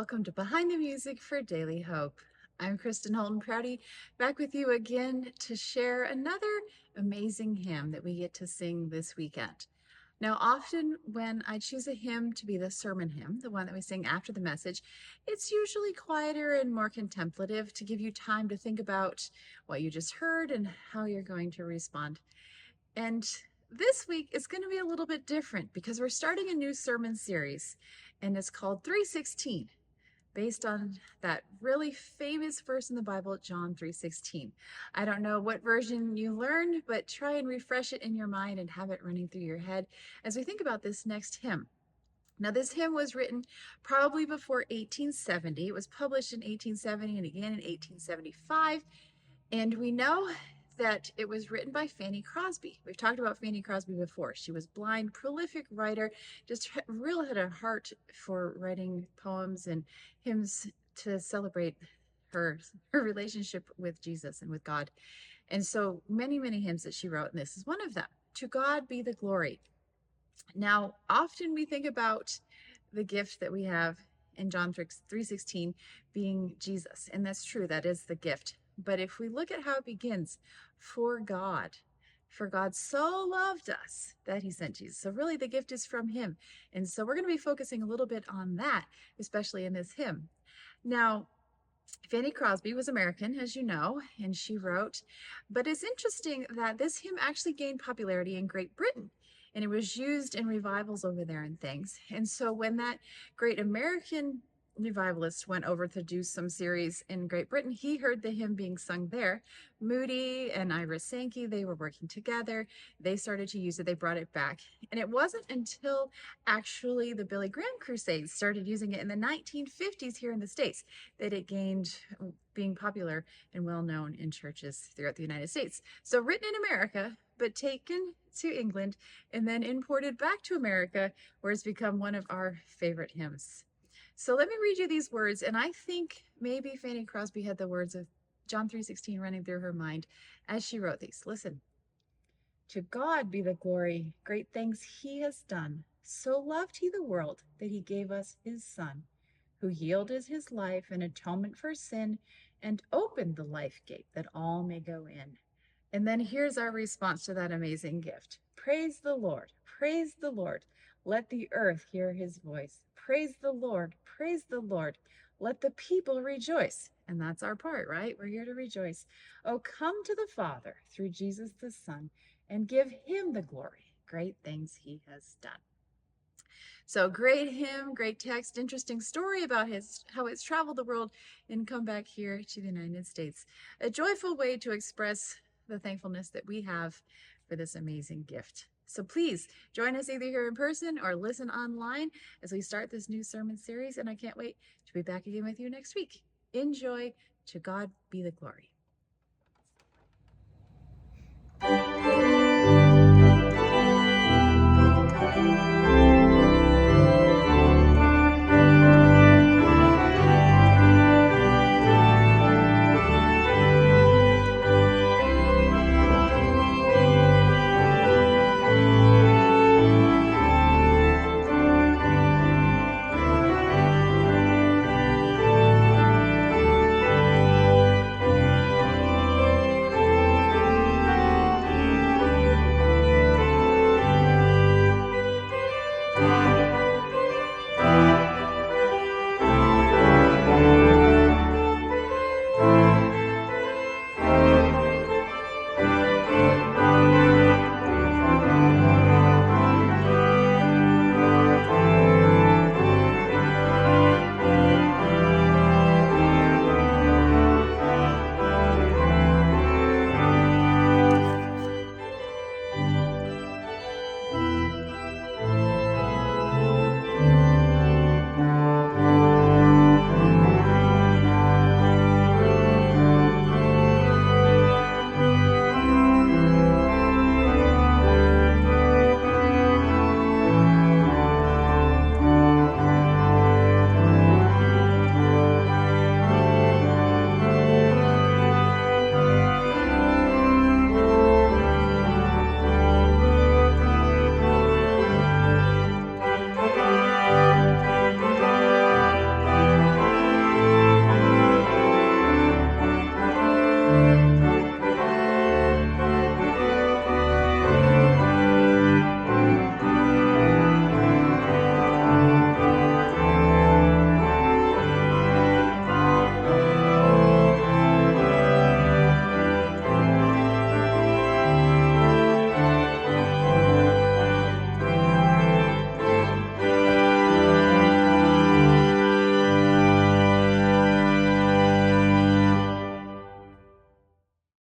welcome to Behind the Music for Daily Hope. I'm Kristin, Holton, Prouty, back with you again to share another amazing hymn that we get to sing this weekend. Now, often when I choose a hymn to be the sermon hymn, the one that we sing after the message, it's usually quieter and more contemplative to give you time to think about what you just heard and how you're going to respond. And this week is going to be a little bit different because we're starting a new sermon series, and it's called 3:16, based on that really famous verse in the Bible, John 3:16. I don't know what version you learned, but try and refresh it in your mind and have it running through your head as we think about this next hymn. Now, this hymn was written probably before 1870. It was published in 1870 and again in 1875. And we know that it was written by Fanny Crosby. We've talked about Fanny Crosby before. She was blind, prolific writer, just really had a heart for writing poems and hymns to celebrate her relationship with Jesus and with God. And so many hymns that she wrote, and this is one of them. To God be the glory. Now, often we think about the gift that we have in John 3:16 being Jesus, and that's true, that is the gift. But if we look at how it begins, for God so loved us that he sent Jesus. So really the gift is from him. And so we're going to be focusing a little bit on that, especially in this hymn. Now, Fanny Crosby was American, as you know, and she wrote, but it's interesting that this hymn actually gained popularity in Great Britain, and it was used in revivals over there and things. And so when that great American revivalist went over to do some series in Great Britain, he heard the hymn being sung there. Moody and Iris Sankey, they were working together. They started to use it. They brought it back. And it wasn't until actually the Billy Graham Crusades started using it in the 1950s here in the States that it gained being popular and well known in churches throughout the United States. So written in America, but taken to England and then imported back to America, where it's become one of our favorite hymns. So let me read you these words, and I think maybe Fanny Crosby had the words of John 3:16 running through her mind as she wrote these. Listen. To God be the glory, great things he has done. So loved he the world that he gave us his Son, who yielded his life an atonement for sin and opened the life gate that all may go in. And then here's our response to that amazing gift. Praise the Lord, praise the Lord. Let the earth hear his voice. Praise the Lord, praise the Lord. Let the people rejoice. And that's our part, right? We're here to rejoice. Oh, come to the Father through Jesus the Son and give him the glory. Great things he has done. So great hymn, great text, interesting story about how it's traveled the world and come back here to the United States. A joyful way to express the thankfulness that we have for this amazing gift. So please join us either here in person or listen online as we start this new sermon series. And I can't wait to be back again with you next week. Enjoy. To God be the glory.